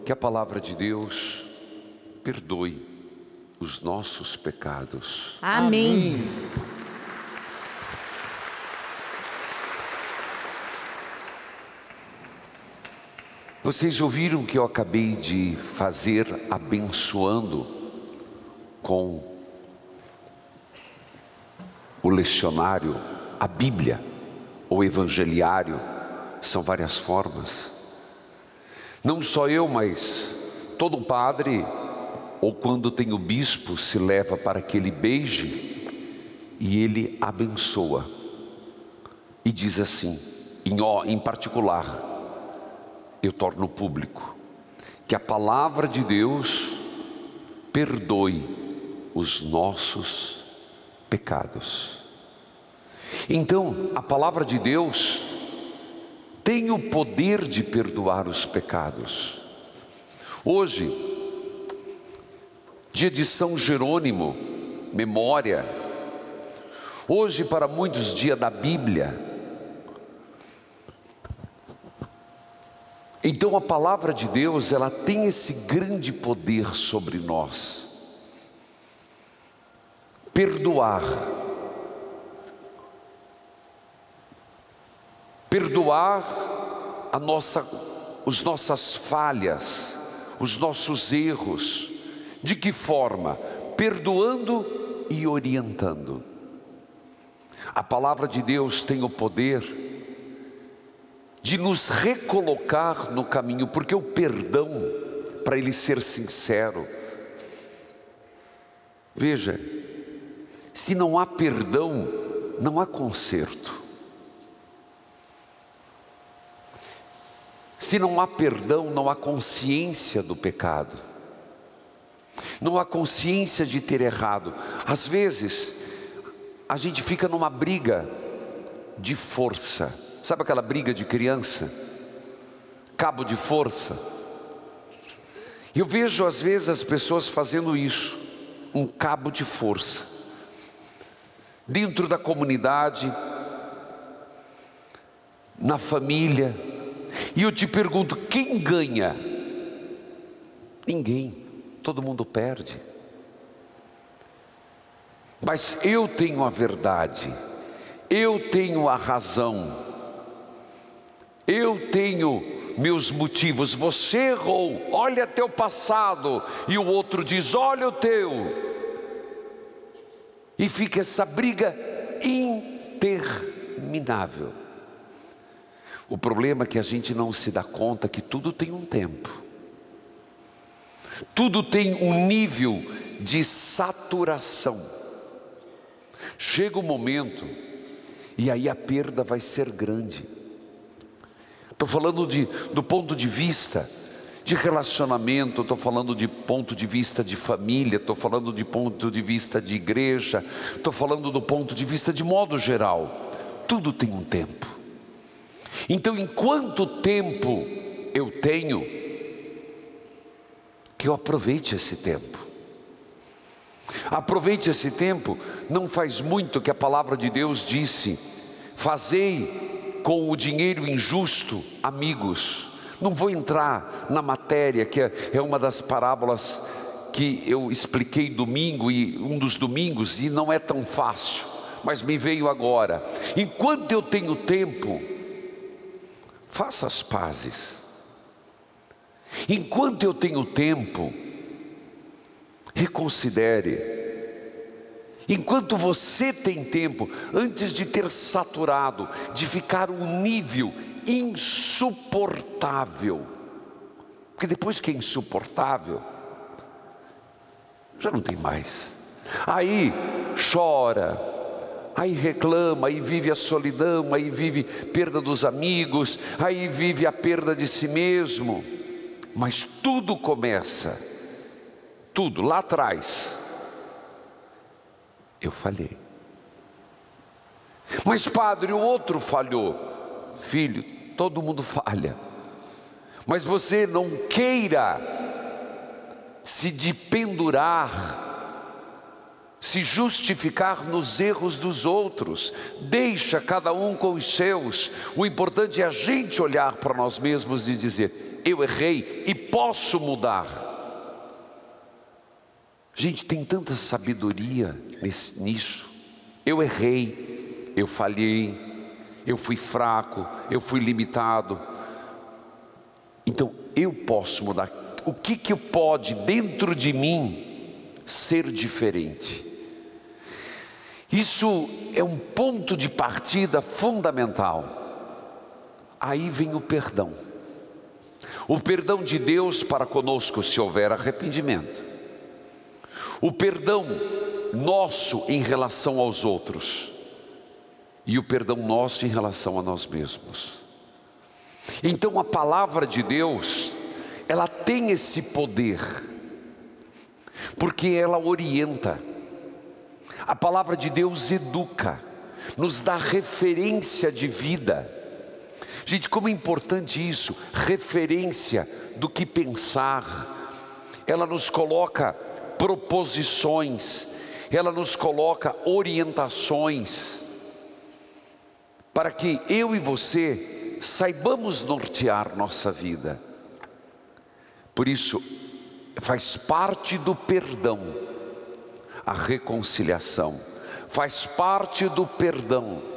que a palavra de Deus perdoe os nossos pecados. Amém. Vocês ouviram o que eu acabei de fazer abençoando com o lecionário, a Bíblia, ou evangeliário, são várias formas. Não só eu, mas todo padre, ou quando tem o bispo, se leva para que ele beije e ele abençoa. E diz assim, em particular, eu torno público, que a palavra de Deus perdoe os nossos pecados. Então, a palavra de Deus tem o poder de perdoar os pecados. Hoje, dia de São Jerônimo, memória. Hoje, para muitos, dia da Bíblia. Então a palavra de Deus, ela tem esse grande poder sobre nós. Perdoar. Perdoar as nossas falhas, os nossos erros. De que forma? Perdoando e orientando. A palavra de Deus tem o poder de nos recolocar no caminho, porque o perdão, para ele ser sincero, veja, se não há perdão, não há conserto. Se não há perdão, não há consciência do pecado, não há consciência de ter errado. Às vezes, a gente fica numa briga de força. Sabe aquela briga de criança? Cabo de força. Eu vejo às vezes as pessoas fazendo isso, um cabo de força, dentro da comunidade, na família. E eu te pergunto, quem ganha? Ninguém, todo mundo perde. Mas eu tenho a verdade, eu tenho a razão, eu tenho meus motivos. Você errou, olha teu passado, e o outro diz, olha o teu, e fica essa briga interminável. O problema é que a gente não se dá conta que tudo tem um tempo, tudo tem um nível de saturação. Chega um momento, e aí a perda vai ser grande. Estou falando do ponto de vista de relacionamento, estou falando de ponto de vista de família, estou falando de ponto de vista de igreja, estou falando do ponto de vista de modo geral. Tudo tem um tempo. Então, enquanto tempo eu tenho, que eu aproveite esse tempo. Aproveite esse tempo. Não faz muito que a palavra de Deus disse, fazei com o dinheiro injusto amigos. Não vou entrar na matéria, que é uma das parábolas que eu expliquei domingo, e um dos domingos, e não é tão fácil, mas me veio agora. Enquanto eu tenho tempo, faça as pazes. Enquanto eu tenho tempo, reconsidere. Enquanto você tem tempo, antes de ter saturado, de ficar um nível insuportável, porque depois que é insuportável, já não tem mais. Aí chora, aí reclama, aí vive a solidão, aí vive perda dos amigos, aí vive a perda de si mesmo. Mas tudo começa, tudo lá atrás. Eu falhei. Mas padre, o outro falhou. Filho, todo mundo falha. Mas você não queira se dependurar, se justificar nos erros dos outros. Deixa cada um com os seus. O importante é a gente olhar para nós mesmos e dizer, eu errei e ponto. posso mudar. Gente, tem tanta sabedoria nisso. Eu errei, eu falhei, eu fui fraco, eu fui limitado. Então eu posso mudar. O que pode dentro de mim ser diferente? Isso é um ponto de partida fundamental. Aí vem o perdão. O perdão de Deus para conosco se houver arrependimento. O perdão nosso em relação aos outros. E o perdão nosso em relação a nós mesmos. Então a palavra de Deus, ela tem esse poder, porque ela orienta. A palavra de Deus educa, nos dá referência de vida. Gente, como é importante isso, referência do que pensar. Ela nos coloca proposições, ela nos coloca orientações, para que eu e você saibamos nortear nossa vida. Por isso, faz parte do perdão a reconciliação, faz parte do perdão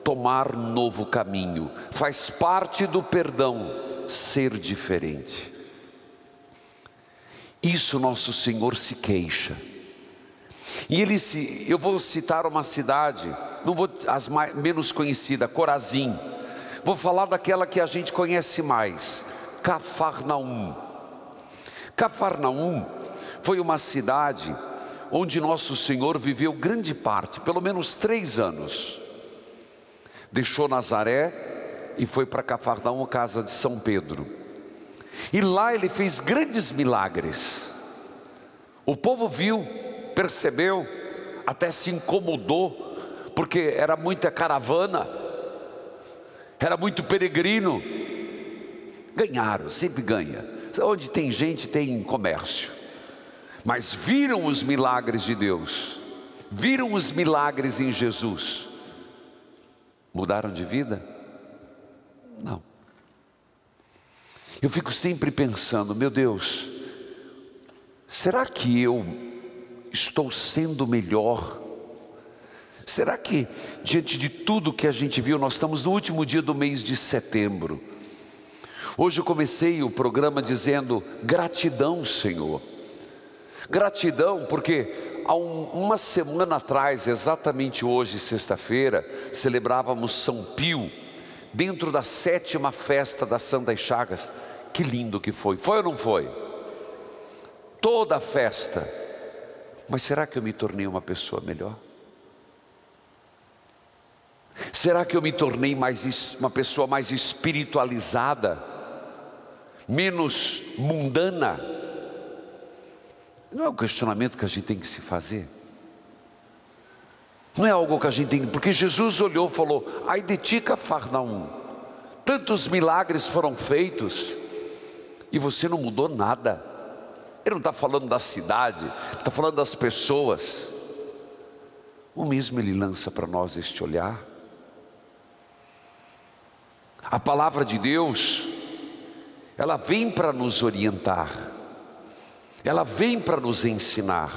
tomar novo caminho, faz parte do perdão ser diferente. Isso nosso Senhor se queixa. E eu vou citar uma cidade, não vou as menos conhecida, Corazim. Vou falar daquela que a gente conhece mais, Cafarnaum. Cafarnaum foi uma cidade onde nosso Senhor viveu grande parte, pelo menos 3 anos. Deixou Nazaré e foi para Cafarnaum, casa de São Pedro. E lá ele fez grandes milagres. O povo viu, percebeu, até se incomodou, porque era muita caravana, era muito peregrino. Ganharam, sempre ganha. Onde tem gente tem comércio. Mas viram os milagres de Deus, viram os milagres em Jesus. Mudaram de vida? Não. Eu fico sempre pensando, meu Deus, será que eu estou sendo melhor? Será que diante de tudo que a gente viu, nós estamos no último dia do mês de setembro. Hoje eu comecei o programa dizendo gratidão, Senhor. Gratidão porque há uma semana atrás, exatamente hoje, sexta-feira, celebrávamos São Pio, dentro da 7ª festa das Santas Chagas. Que lindo que foi ou não foi? Toda a festa. Mas será que eu me tornei uma pessoa melhor? Será que eu me tornei uma pessoa mais espiritualizada, menos mundana? Não é um questionamento que a gente tem que se fazer. Não é algo que a gente tem, porque Jesus olhou e falou: ai de ti, Cafarnaum, tantos milagres foram feitos e você não mudou nada. Ele não está falando da cidade, está falando das pessoas. O mesmo ele lança para nós este olhar. A palavra de Deus, ela vem para nos orientar, ela vem para nos ensinar.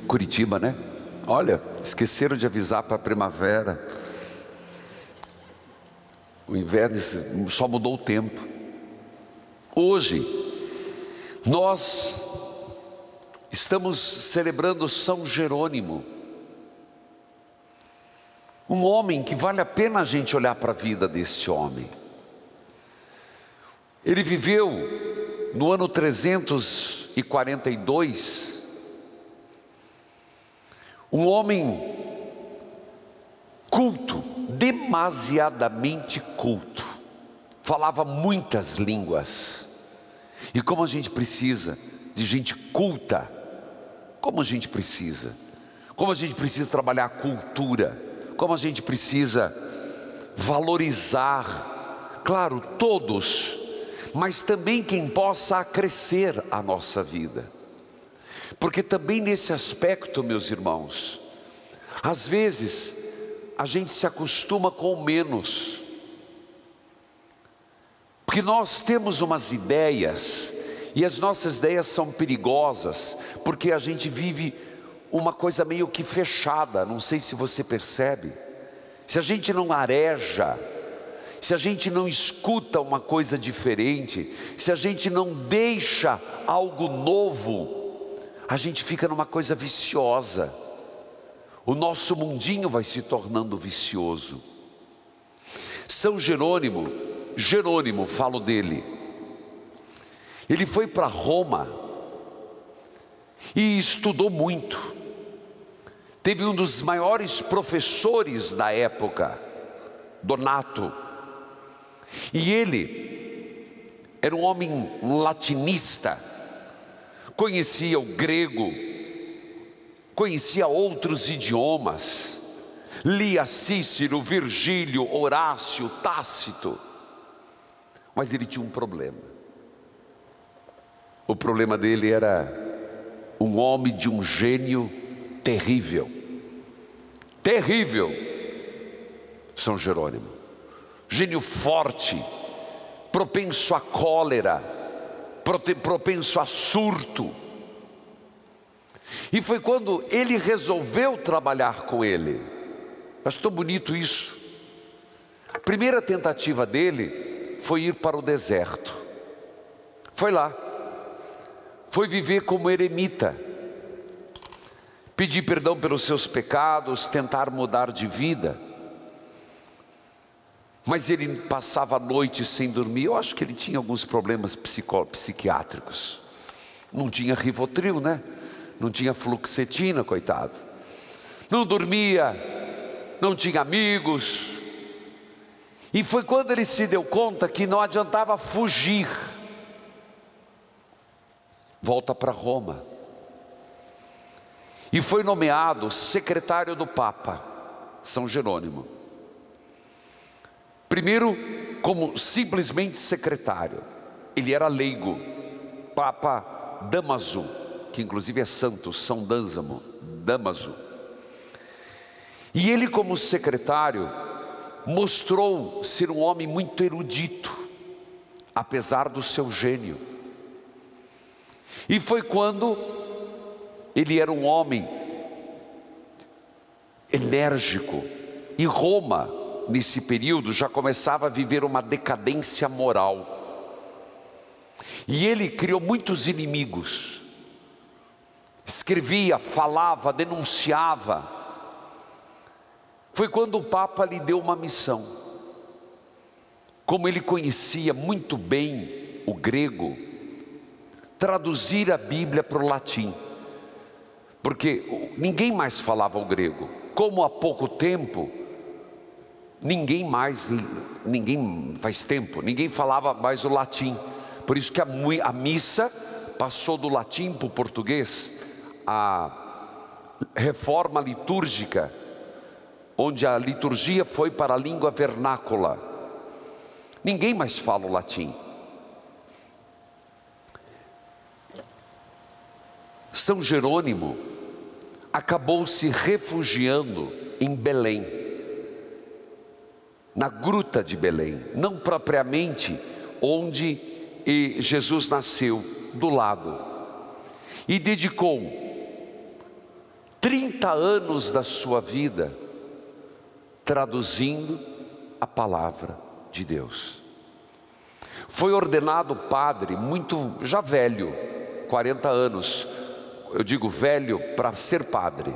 Curitiba, né? Olha, esqueceram de avisar para a primavera. O inverno só mudou o tempo. Hoje, nós estamos celebrando São Jerônimo. Um homem que vale a pena a gente olhar para a vida deste homem. Ele viveu no ano 342. Um homem culto, demasiadamente culto, falava muitas línguas. E como a gente precisa de gente culta, como a gente precisa trabalhar a cultura, como a gente precisa valorizar, claro, todos, mas também quem possa acrescer a nossa vida. Porque também nesse aspecto, meus irmãos, Às vezes, a gente se acostuma com o menos, porque nós temos umas ideias, e as nossas ideias são perigosas, porque a gente vive uma coisa meio que fechada, não sei se você percebe. Se a gente não areja, se a gente não escuta uma coisa diferente, se a gente não deixa algo novo, a gente fica numa coisa viciosa. O nosso mundinho vai se tornando vicioso. São Jerônimo, falo dele, ele foi para Roma e estudou muito. Teve um dos maiores professores da época, Donato, e ele era um homem latinista, conhecia o grego, conhecia outros idiomas, lia Cícero, Virgílio, Horácio, Tácito, mas ele tinha um problema. O problema dele era um homem de um gênio terrível, terrível. São Jerônimo, gênio forte, propenso à cólera, propenso a surto. E foi quando ele resolveu trabalhar com ele. Acho tão bonito isso. A primeira tentativa dele foi ir para o deserto. Foi lá, foi viver como eremita, pedir perdão pelos seus pecados, tentar mudar de vida. Mas ele passava a noite sem dormir. Eu acho que ele tinha alguns problemas psiquiátricos. Não tinha Rivotril, né? Não tinha fluoxetina, coitado. Não dormia, não tinha amigos. E foi quando ele se deu conta que não adiantava fugir. Volta para Roma. E foi nomeado secretário do Papa, São Jerônimo. Primeiro, como simplesmente secretário. Ele era leigo. Papa Dámaso, que inclusive é santo, São Dámaso. E ele, como secretário, mostrou ser um homem muito erudito, apesar do seu gênio. E foi quando ele era um homem enérgico, e Roma, nesse período, já começava a viver uma decadência moral. E ele criou muitos inimigos. Escrevia, falava, denunciava. Foi quando o Papa lhe deu uma missão. Como ele conhecia muito bem o grego, traduzir a Bíblia para o latim. Porque ninguém mais falava o grego. Como há pouco tempo, ninguém falava mais o latim. Por isso que a missa passou do latim para o português. A reforma litúrgica, onde a liturgia foi para a língua vernácula. Ninguém mais fala o latim. São Jerônimo acabou se refugiando em Belém, na gruta de Belém, não propriamente onde Jesus nasceu, do lado, e dedicou 30 anos da sua vida traduzindo a palavra de Deus. Foi ordenado padre muito já velho, 40 anos, eu digo velho para ser padre,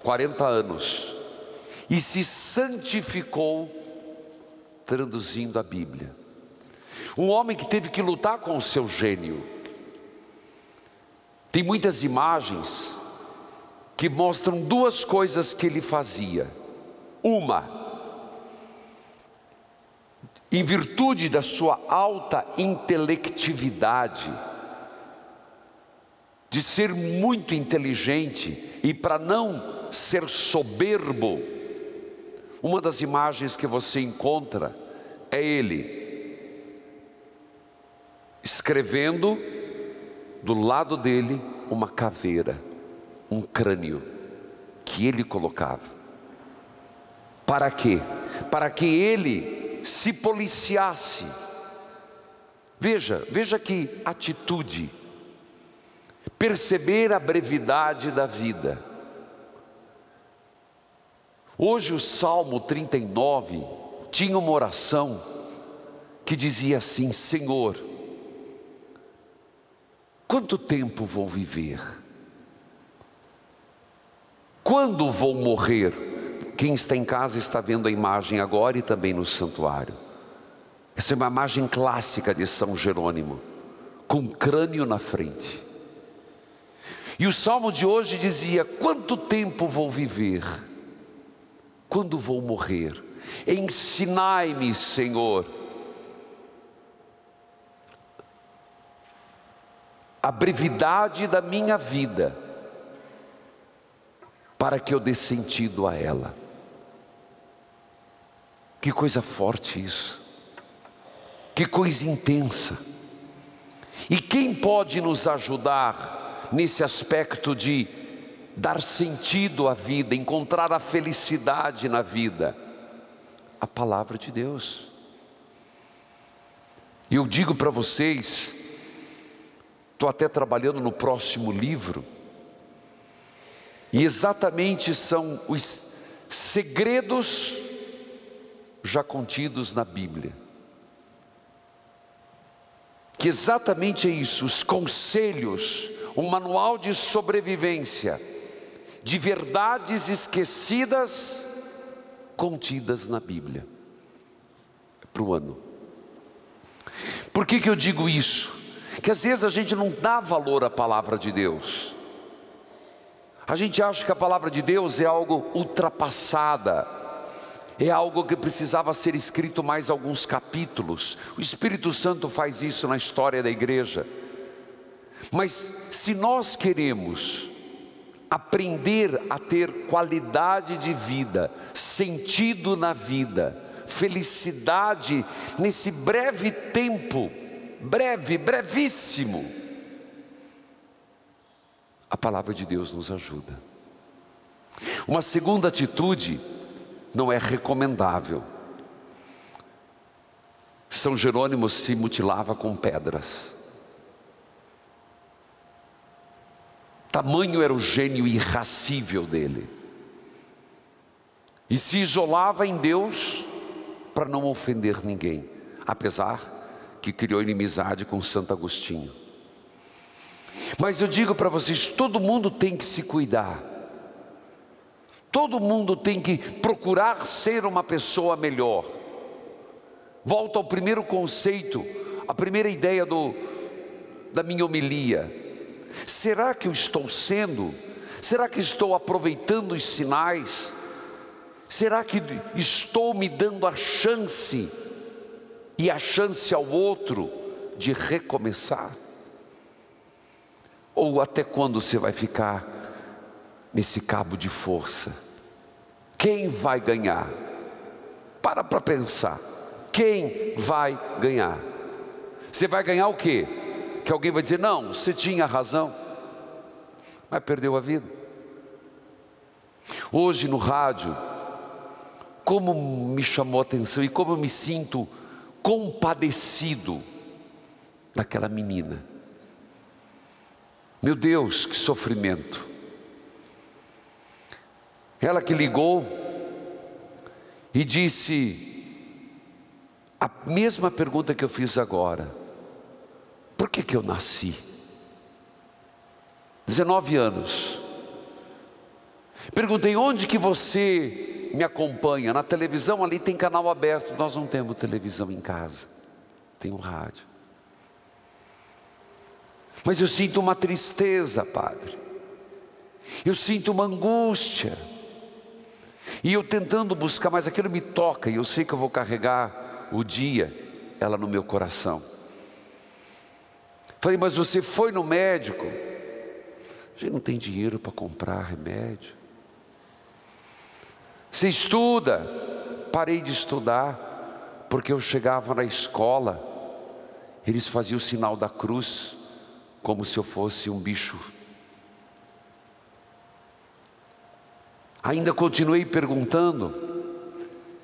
40 anos, e se santificou traduzindo a Bíblia. Um homem que teve que lutar com o seu gênio. Tem muitas imagens que mostram duas coisas que ele fazia. Uma, em virtude da sua alta intelectividade, de ser muito inteligente, e para não ser soberbo, uma das imagens que você encontra é ele escrevendo do lado dele uma caveira, um crânio, que ele colocava. Para quê? Para que ele se policiasse. Veja que atitude. Perceber a brevidade da vida. Hoje o Salmo 39 tinha uma oração que dizia assim: Senhor, quanto tempo vou viver? Quando vou morrer? Quem está em casa está vendo a imagem agora e também no santuário. Essa é uma imagem clássica de São Jerônimo, com um crânio na frente. E o salmo de hoje dizia: quanto tempo vou viver? Quando vou morrer? Ensinai-me, Senhor, a brevidade da minha vida, para que eu dê sentido a ela. Que coisa forte isso, que coisa intensa. E quem pode nos ajudar nesse aspecto de dar sentido à vida, encontrar a felicidade na vida? A palavra de Deus. E eu digo para vocês, estou até trabalhando no próximo livro, e exatamente são os segredos já contidos na Bíblia. Que exatamente é isso, os conselhos, um manual de sobrevivência, de verdades esquecidas, contidas na Bíblia, para o ano. Por que eu digo isso? Que às vezes a gente não dá valor à palavra de Deus. A gente acha que a palavra de Deus é algo ultrapassada, é algo que precisava ser escrito mais alguns capítulos. O Espírito Santo faz isso na história da igreja. Mas se nós queremos aprender a ter qualidade de vida, sentido na vida, felicidade nesse breve tempo, brevíssimo, a palavra de Deus nos ajuda. Uma segunda atitude não é recomendável. São Jerônimo se mutilava com pedras. Tamanho era o gênio irracível dele. E se isolava em Deus para não ofender ninguém, apesar que criou inimizade com Santo Agostinho. Mas eu digo para vocês, todo mundo tem que se cuidar. Todo mundo tem que procurar ser uma pessoa melhor. Volto ao primeiro conceito, a primeira ideia da minha homilia. Será que eu estou sendo? Será que estou aproveitando os sinais? Será que estou me dando a chance, e a chance ao outro, de recomeçar? Ou até quando você vai ficar nesse cabo de força? Quem vai ganhar? Para pensar. Quem vai ganhar? Você vai ganhar o quê? Que alguém vai dizer: não, você tinha razão, mas perdeu a vida. Hoje no rádio, como me chamou a atenção e como eu me sinto compadecido daquela menina. Meu Deus, que sofrimento. Ela que ligou e disse a mesma pergunta que eu fiz agora: por que eu nasci? 19 anos. Perguntei: onde que você me acompanha? Na televisão? Ali tem canal aberto. Nós não temos televisão em casa, tem um rádio. Mas eu sinto uma tristeza, padre. Eu sinto uma angústia. E eu tentando buscar, mas aquilo me toca, e eu sei que eu vou carregar o dia, ela no meu coração. Falei: mas você foi no médico? A gente não tem dinheiro para comprar remédio. Você estuda? Parei de estudar, porque eu chegava na escola, eles faziam o sinal da cruz, como se eu fosse um bicho. Ainda continuei perguntando: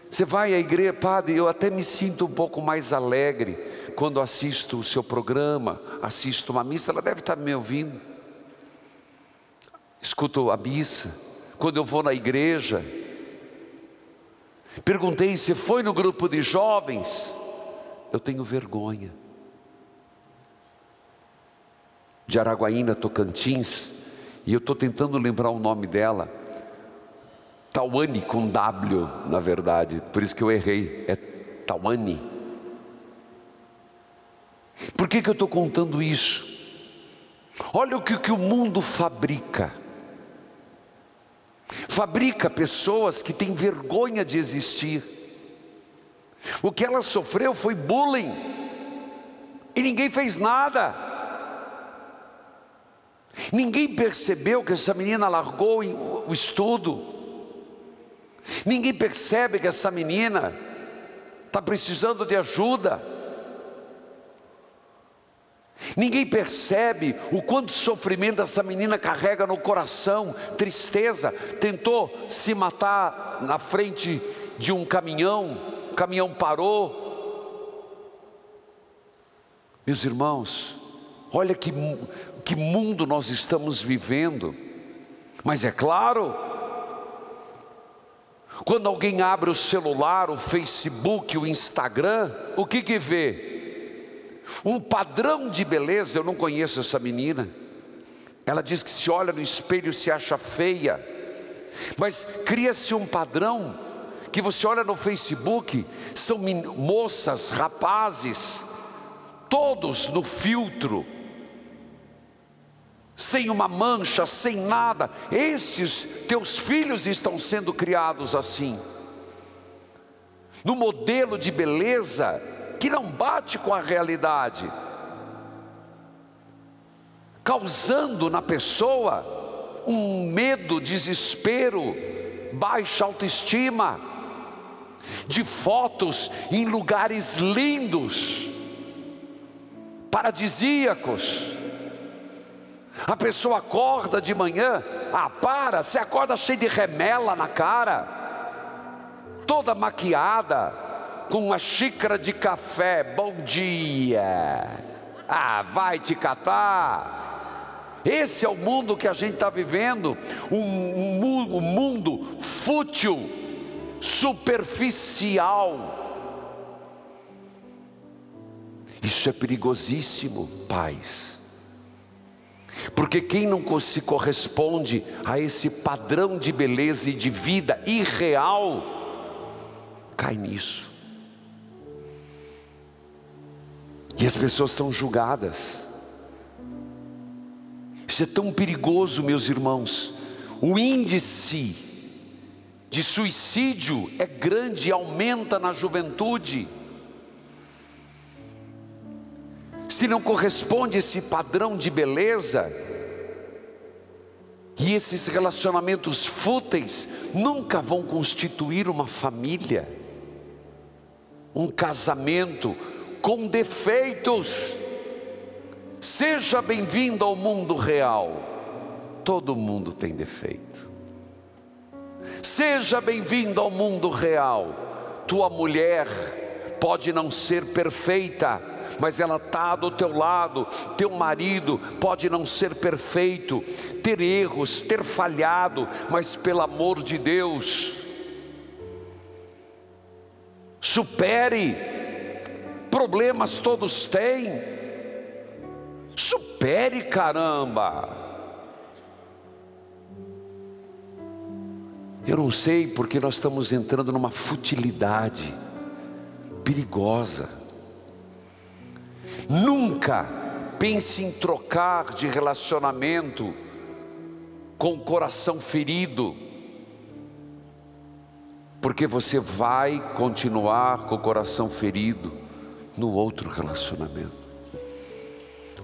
você vai à igreja? Padre, eu até me sinto um pouco mais alegre quando assisto o seu programa, assisto uma missa. Ela deve estar me ouvindo. Escuto a missa, quando eu vou na igreja. Perguntei: se foi no grupo de jovens? Eu tenho vergonha. De Araguaína, Tocantins, e eu estou tentando lembrar o nome dela. Tawane com W, na verdade, por isso que eu errei, é Tawane. Por que eu estou contando isso? Olha o que o mundo fabrica. Fabrica pessoas que têm vergonha de existir. O que ela sofreu foi bullying, e ninguém fez nada. Ninguém percebeu que essa menina largou o estudo. Ninguém percebe que essa menina está precisando de ajuda. Ninguém percebe o quanto sofrimento essa menina carrega no coração, tristeza. Tentou se matar na frente de um caminhão, o caminhão parou. Meus irmãos, olha que mundo nós estamos vivendo. Mas é claro, quando alguém abre o celular, o Facebook, o Instagram, o que vê? Um padrão de beleza. Eu não conheço essa menina. Ela diz que se olha no espelho se acha feia. Mas cria-se um padrão que você olha no Facebook, são moças, rapazes, todos no filtro, sem uma mancha, sem nada. Estes teus filhos estão sendo criados assim, no modelo de beleza que não bate com a realidade, causando na pessoa um medo, desespero, baixa autoestima, de fotos em lugares lindos, paradisíacos. A pessoa acorda de manhã, você acorda cheio de remela na cara, toda maquiada, com uma xícara de café. Bom dia. Vai te catar. Esse é o mundo que a gente está vivendo, um mundo fútil, superficial. Isso é perigosíssimo, pais, porque quem não se corresponde a esse padrão de beleza e de vida irreal, cai nisso. E as pessoas são julgadas. Isso é tão perigoso, meus irmãos. O índice de suicídio é grande e aumenta na juventude. Se não corresponde a esse padrão de beleza, e esses relacionamentos fúteis nunca vão constituir uma família, um casamento com defeitos. Seja bem-vindo ao mundo real. Todo mundo tem defeito. Seja bem-vindo ao mundo real. Tua mulher pode não ser perfeita, mas ela está do teu lado. Teu marido pode não ser perfeito, ter erros, ter falhado, mas pelo amor de Deus, supere. Problemas todos têm, supere, caramba. Eu não sei porque nós estamos entrando numa futilidade perigosa. Nunca pense em trocar de relacionamento com o coração ferido, porque você vai continuar com o coração ferido no outro relacionamento.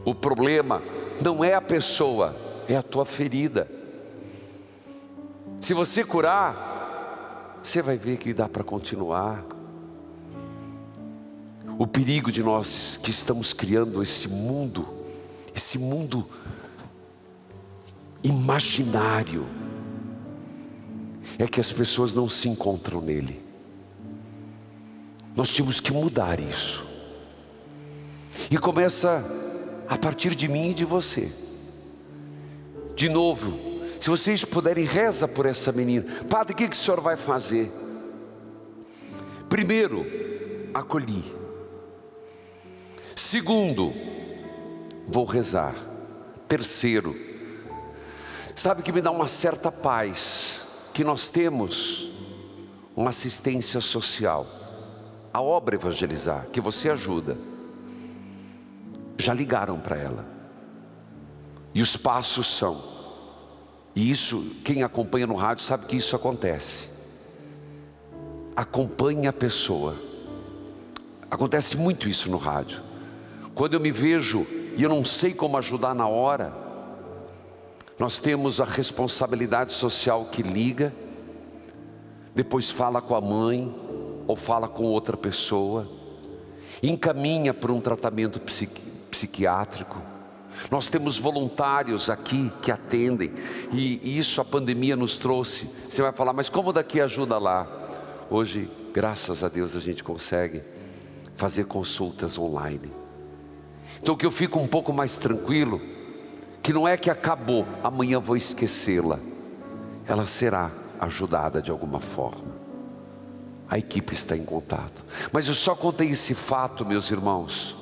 O problema não é a pessoa, é a tua ferida. Se você curar, você vai ver que dá para continuar. O perigo de nós que estamos criando esse mundo imaginário, é que as pessoas não se encontram nele. Nós tínhamos que mudar isso. E começa a partir de mim e de você. De novo, se vocês puderem, reza por essa menina. Padre, o que o senhor vai fazer? Primeiro, acolhi. Segundo, vou rezar. Terceiro, sabe que me dá uma certa paz, que nós temos uma assistência social, a obra Evangelizar, que você ajuda. Já ligaram para ela, e os passos são, e isso, quem acompanha no rádio sabe que isso acontece. Acompanhe a pessoa. Acontece muito isso no rádio. Quando eu me vejo e eu não sei como ajudar na hora, nós temos a responsabilidade social que liga, depois fala com a mãe ou fala com outra pessoa, encaminha para um tratamento psiquiátrico. Nós temos voluntários aqui que atendem, e isso a pandemia nos trouxe. Você vai falar, mas como daqui ajuda lá? Hoje, graças a Deus, a gente consegue fazer consultas online. Então o que eu fico um pouco mais tranquilo, que não é que acabou, amanhã vou esquecê-la. Ela será ajudada de alguma forma. A equipe está em contato. Mas eu só contei esse fato, meus irmãos.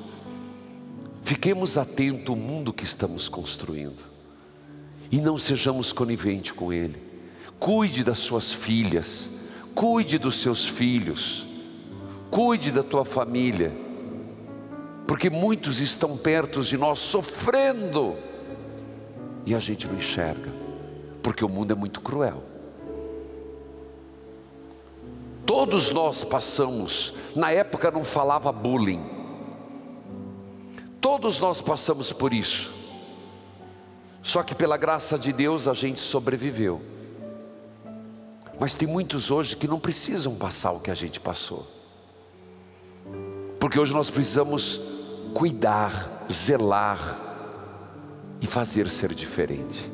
Fiquemos atentos ao mundo que estamos construindo. E não sejamos coniventes com ele. Cuide das suas filhas. Cuide dos seus filhos. Cuide da tua família. Porque muitos estão perto de nós sofrendo. E a gente não enxerga. Porque o mundo é muito cruel. Todos nós passamos. Na época não falava bullying. Todos nós passamos por isso. Só que pela graça de Deus a gente sobreviveu. Mas tem muitos hoje que não precisam passar o que a gente passou. Porque hoje nós precisamos cuidar, zelar e fazer ser diferente.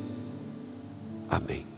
Amém.